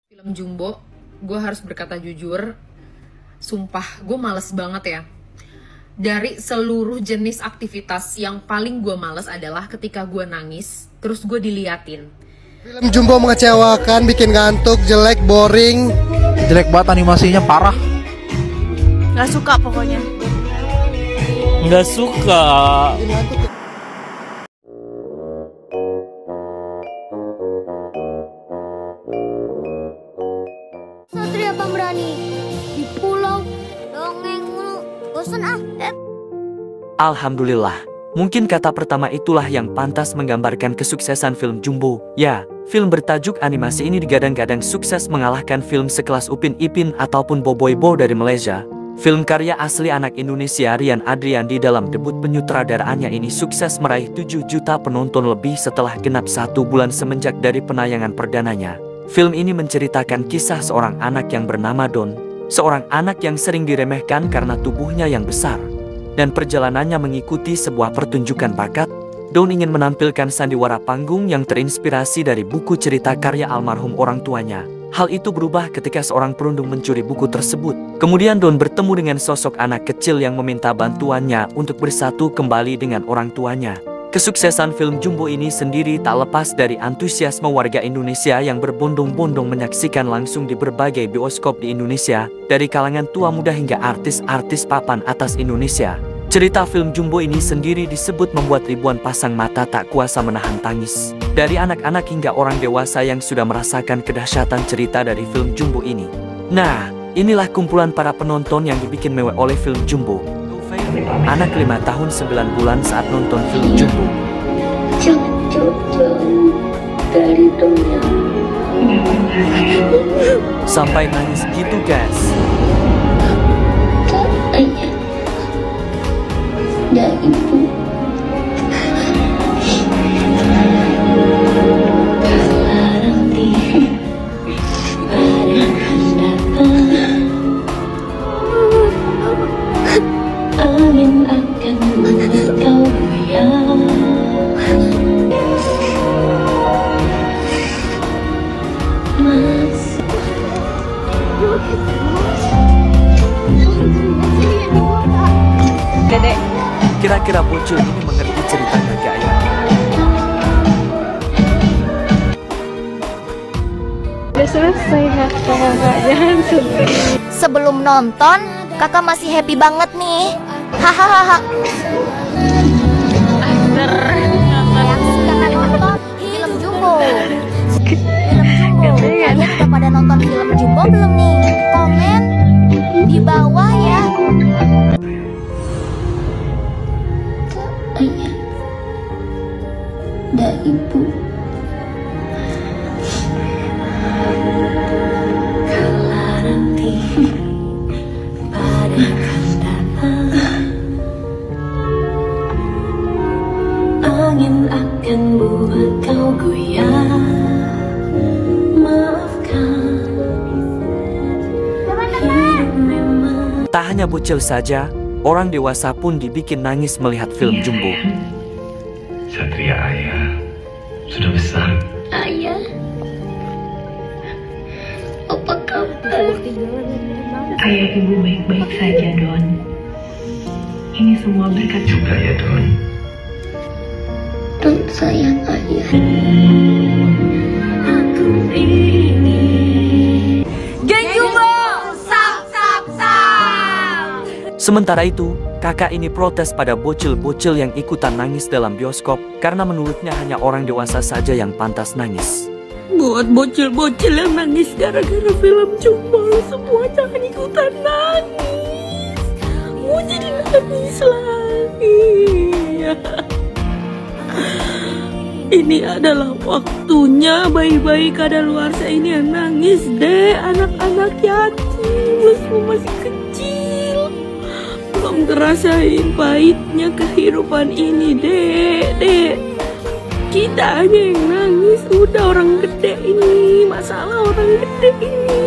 Film Jumbo, gue harus berkata jujur, sumpah gue males banget ya. Dari seluruh jenis aktivitas, yang paling gue males adalah ketika gue nangis, terus gue diliatin. Film Jumbo mengecewakan, bikin ngantuk, jelek, boring. Jelek banget, animasinya parah. Gak suka pokoknya. Nggak suka. Satria Pemberani di pulau dongeng mulu, bosan ah. Alhamdulillah, mungkin kata pertama itulah yang pantas menggambarkan kesuksesan film Jumbo. Ya, film bertajuk animasi ini digadang-gadang sukses mengalahkan film sekelas Upin Ipin ataupun Boboibo dari Malaysia. Film karya asli anak Indonesia Rian Adriandi dalam debut penyutradaraannya ini sukses meraih 7 juta penonton lebih setelah genap 1 bulan semenjak dari penayangan perdananya. Film ini menceritakan kisah seorang anak yang bernama Don, seorang anak yang sering diremehkan karena tubuhnya yang besar. Dan perjalanannya mengikuti sebuah pertunjukan bakat, Don ingin menampilkan sandiwara panggung yang terinspirasi dari buku cerita karya almarhum orang tuanya. Hal itu berubah ketika seorang perundung mencuri buku tersebut. Kemudian Don bertemu dengan sosok anak kecil yang meminta bantuannya untuk bersatu kembali dengan orang tuanya. Kesuksesan film Jumbo ini sendiri tak lepas dari antusiasme warga Indonesia yang berbondong-bondong menyaksikan langsung di berbagai bioskop di Indonesia, dari kalangan tua muda hingga artis-artis papan atas Indonesia. Cerita film Jumbo ini sendiri disebut membuat ribuan pasang mata tak kuasa menahan tangis. Dari anak-anak hingga orang dewasa yang sudah merasakan kedahsyatan cerita dari film Jumbo ini. Nah, inilah kumpulan para penonton yang dibikin mewah oleh film Jumbo. Anak 5 tahun 9 bulan saat nonton film Jumbo. Dari dunia. Sampai nangis gitu guys. Tak ayah dan ibu. Angin akan membuat kau goyang. Mas. Dedek. Kira-kira bocil ini mengerti ceritanya gak ya? Udah selesai kakak, jangan sedih. Sebelum nonton, kakak masih happy banget nih. Hahaha. Reaksi kakak nonton film Jumbo. Kalian udah pada nonton film Jumbo belum nih? Komen di bawah ya. Ayah dan ibu. Kala nanti pada angin akan buat kau goyang. Maafkan. Tak hanya bocil saja, orang dewasa pun dibikin nangis melihat film Jumbo. Satria ayah sudah besar. Ayah, apa kabar? Ayah ibu baik-baik saja, Don. Ini semua berkat Juga ya Don. Don sayang ayah. Geng Jumbo, sap. Sementara itu, kakak ini protes pada bocil-bocil yang ikutan nangis dalam bioskop karena menurutnya hanya orang dewasa saja yang pantas nangis. Buat bocil-bocil yang nangis gara-gara film Jumbo, semua jangan ikutan nangis. Mau jadi nangis lagi. Ini adalah waktunya bayi-bayi kadaluarsa ini yang nangis, dek. Anak-anak yatim, semua masih kecil, belum ngerasain pahitnya kehidupan ini, dek. Kita aja yang nangis, udah orang gede ini, masalah orang gede ini.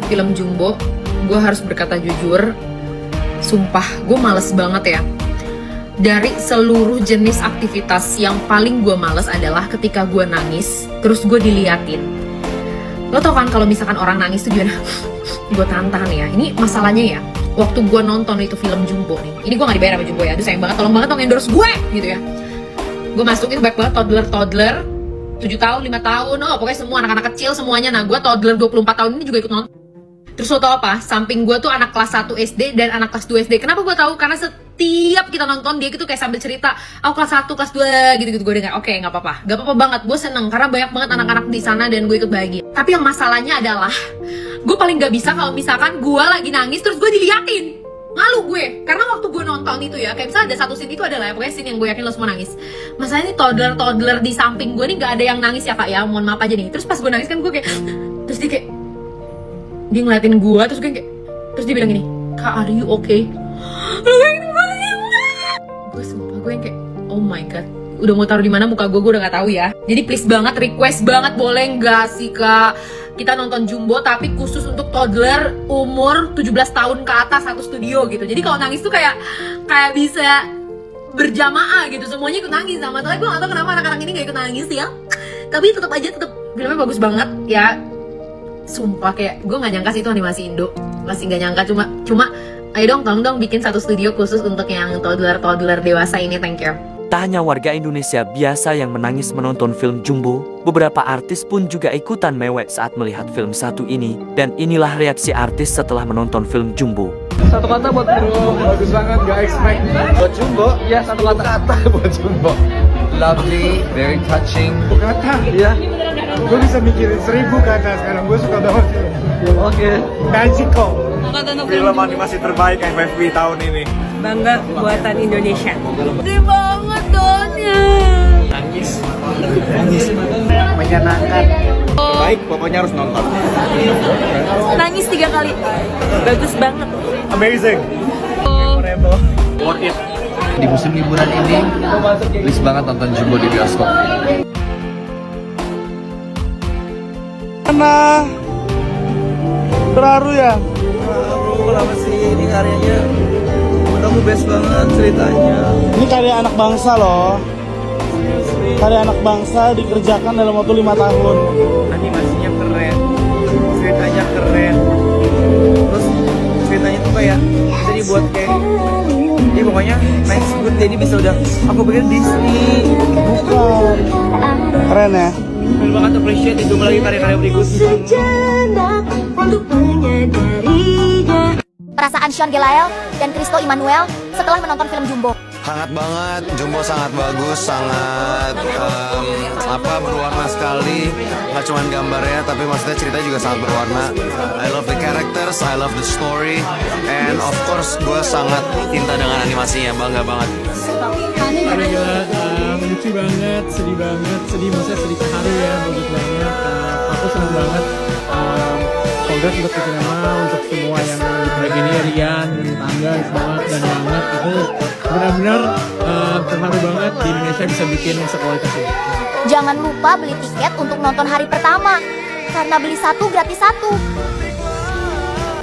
Film Jumbo, gue harus berkata jujur, sumpah gue males banget ya. Dari seluruh jenis aktivitas yang paling gue males adalah ketika gue nangis terus gue diliatin. Lo tau kan kalau misalkan orang nangis tuh gimana? Gue tantang ya. Ini masalahnya ya, waktu gue nonton itu film Jumbo nih, ini gue gak dibayar sama Jumbo ya, aduh sayang banget, tolong banget dong endorse gue gitu ya. Gue masuk itu banyak banget toddler 7 tahun, 5 tahun, oh pokoknya semua anak-anak kecil semuanya. Nah gue toddler 24 tahun ini juga ikut nonton. Terus lo tau apa? Samping gue tuh anak kelas 1 SD dan anak kelas 2 SD. Kenapa gue tahu? Karena setiap kita nonton dia gitu kayak sambil cerita, aku kelas 1, kelas 2 gitu-gitu. Gue dengar, oke nggak apa-apa, nggak apa-apa banget. Gue seneng karena banyak banget anak-anak di sana dan gue ikut bahagia. Tapi yang masalahnya adalah gue paling nggak bisa kalau misalkan gue lagi nangis terus gue diliatin. Malu gue, karena waktu gue nonton itu ya, kayak misalnya ada satu scene itu adalah pokoknya scene yang gue yakin lo semua nangis. Masalahnya nih toddler di samping gue nih nggak ada yang nangis ya kak ya, mohon maaf aja nih. Terus pas gue nangis kan gue kayak, terus dia kayak, dia ngeliatin gue, terus gue kayak, terus dia bilang gini, kak are you okay? Gue sumpah, gue yang kayak, oh my god, udah mau taruh di mana muka gue udah nggak tahu ya. Jadi please banget, request banget, boleh nggak sih kak kita nonton Jumbo tapi khusus untuk toddler umur 17 tahun ke atas satu studio gitu. Jadi kalau nangis tuh kayak bisa berjamaah gitu, semuanya ikut nangis. Sama masalahnya gue gak tau kenapa anak-anak ini gak ikut nangis ya, tapi tetap filmnya bagus banget ya. Sumpah kayak gue gak nyangka sih itu animasi Indo, masih gak nyangka. Cuma ayo dong, tolong dong bikin satu studio khusus untuk yang toddler dewasa ini, thank you. Tak hanya warga Indonesia biasa yang menangis menonton film Jumbo, beberapa artis pun juga ikutan mewek saat melihat film satu ini. Dan inilah reaksi artis setelah menonton film Jumbo. Satu kata buat Bro, bagus banget, gak expect. Buat Jumbo? Ya, satu kata buat Jumbo. Lovely, very touching. Kata? Iya. Gue bisa mikirin 1000 kata sekarang, gue suka banget. Oke. Magical. Film animasi terbaik FFV tahun ini. Bangga buatan Indonesia. Gede banget donnya. Nangis. Menyenangkan. Terbaik, pokoknya harus nonton. Nangis 3 kali. Bagus banget. Amazing. Memorable. Worth it. Di musim liburan ini, please banget nonton Jumbo di bioskop. Mana? Terharu ya? Kenapa sih ini karyanya? Kamu best banget ceritanya. Ini karya anak bangsa loh. Karya anak bangsa dikerjakan dalam waktu 5 tahun. Animasinya keren, ceritanya keren. Terus ceritanya tuh kayak bisa dibuat kayak, jadi pokoknya nice good. Jadi bisa udah, aku pikir Disney. Bukan. Keren ya? Keren banget, appreciate. Ditunggu lagi karya-karya berikutnya. Perasaan Sean Gelael dan Christo Immanuel setelah menonton film Jumbo. Hangat banget, Jumbo sangat bagus, sangat berwarna sekali. Nggak cuma gambarnya, tapi maksudnya cerita juga sangat berwarna. I love the characters, I love the story, and of course gue sangat cinta dengan animasinya, bangga banget. Lucu banget, sedih maksudnya sedih terharu ya, bagus banget. Aku senang banget. Congrats untuk Cinema, untuk semua yang lagi ini, Rian, Tangga, banget dan banget. Aku benar-benar terharu banget di Indonesia bisa bikin sekualitas ini. Jangan lupa beli tiket untuk nonton hari pertama, karena beli 1 gratis 1.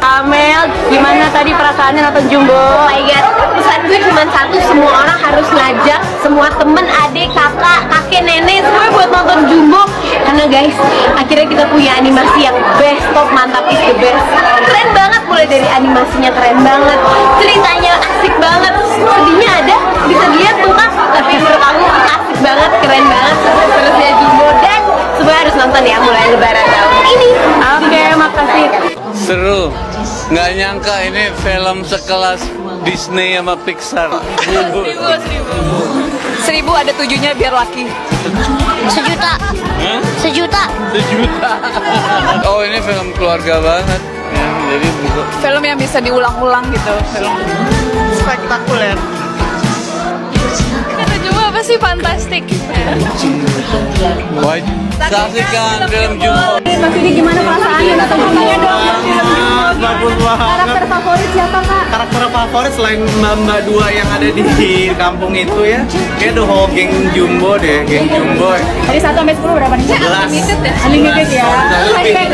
Amel, gimana tadi perasaannya nonton Jumbo? Oh my god, pesan gue cuma satu, semua orang harus ngajak semua temen, adik, kakak, kakek, nenek, semua buat nonton Jumbo. Karena guys, akhirnya kita punya animasi yang best, top, mantap, is the best. Keren banget, mulai dari animasinya keren banget, ceritanya asik banget, sedihnya ada, bisa dilihat tuntas, tapi menurut aku asik banget, keren banget, terus ya Jumbo. Dan semua harus nonton ya, mulai lebaran tahun ini. Oke, makasih. Seru, nggak nyangka ini film sekelas Disney sama Pixar. 1000 ada 7-nya biar laki. 1 juta. Hah? 1 juta. 1 juta. Oh ini film keluarga banget. Ya, jadi Film yang bisa diulang-ulang gitu. Film spektakuler. Kata Jumbo apa Animasi fantastik. Saksikan film Jumbo. Mas ini gimana perasaannya nonton filmnya dong? Bagus banget. Karakter favorit siapa kak? Karakter favorit selain mbak-mbak dua yang ada di kampung itu ya, kayak the whole geng Jumbo deh, geng Jumbo. Dari 1 sampai 10 berapa nih? 11. Unlimited ya. Flashback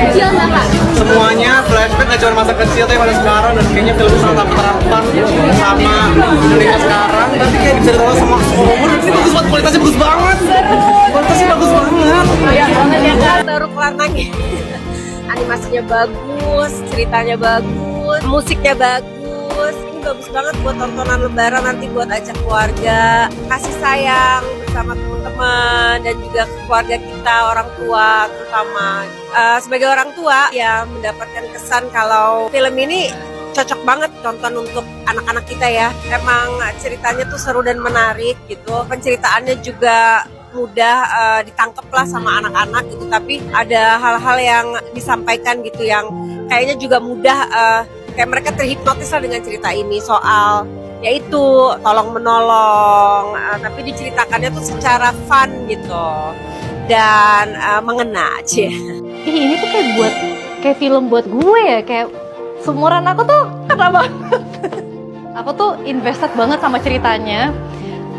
kecil nggak kak? Semuanya flashback gak cuma masa kecil tapi pada sekarang, dan kayaknya film sangat terapan sama Indonesia sekarang. Tapi kayak bisa ditonton sama umur. Ini bagus banget, kualitasnya bagus banget. Kualitasnya bagus banget. Ya banget ya kak. Taruh kelantangnya. Animasinya bagus, ceritanya bagus, musiknya bagus. Ini bagus banget buat tontonan lebaran nanti, buat ajak keluarga, kasih sayang bersama teman-teman dan juga keluarga kita, orang tua terutama. Sebagai orang tua ya mendapatkan kesan kalau film ini cocok banget tonton untuk anak-anak kita ya. Emang ceritanya tuh seru dan menarik gitu. Penceritaannya juga mudah ditangkep lah sama anak-anak gitu, tapi ada hal-hal yang disampaikan gitu yang kayaknya juga mudah, kayak mereka terhipnotis lah dengan cerita ini soal yaitu tolong menolong, tapi diceritakannya tuh secara fun gitu dan mengena aja. Ini tuh kayak film buat gue ya, kayak seumuran aku tuh kena banget. Aku tuh invested banget sama ceritanya.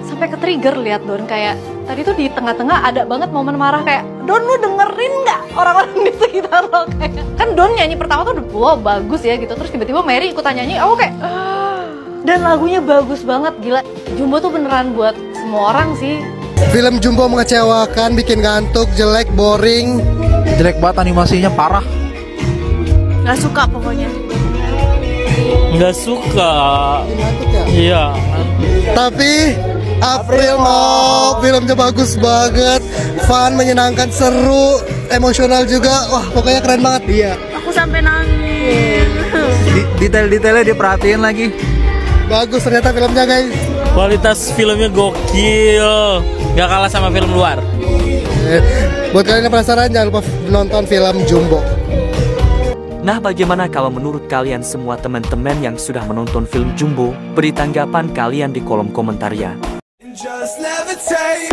Sampai ke trigger lihat Don, kayak tadi tuh di tengah-tengah ada banget momen marah kayak, Don lu dengerin nggak orang-orang di sekitar lo, kayak kan Don nyanyi pertama tuh wow bagus ya gitu, terus tiba-tiba Mary ikutan nyanyi, aku kayak dan lagunya bagus banget, gila. Jumbo tuh beneran buat semua orang sih. Film Jumbo mengecewakan, bikin ngantuk, jelek, boring. Jelek banget, animasinya parah. Nggak suka pokoknya. Nggak suka. Iya. Tapi April mau filmnya bagus banget, fun, menyenangkan, seru, emosional juga. Wah, pokoknya keren banget. Iya. Aku sampai nangis. Detail-detailnya dia perhatiin lagi. Bagus ternyata filmnya guys. Kualitas filmnya gokil, nggak kalah sama film luar. Buat kalian yang penasaran, jangan lupa nonton film Jumbo. Nah, bagaimana kalau menurut kalian semua teman-teman yang sudah menonton film Jumbo? Beri tanggapan kalian di kolom komentar ya. Just levitate.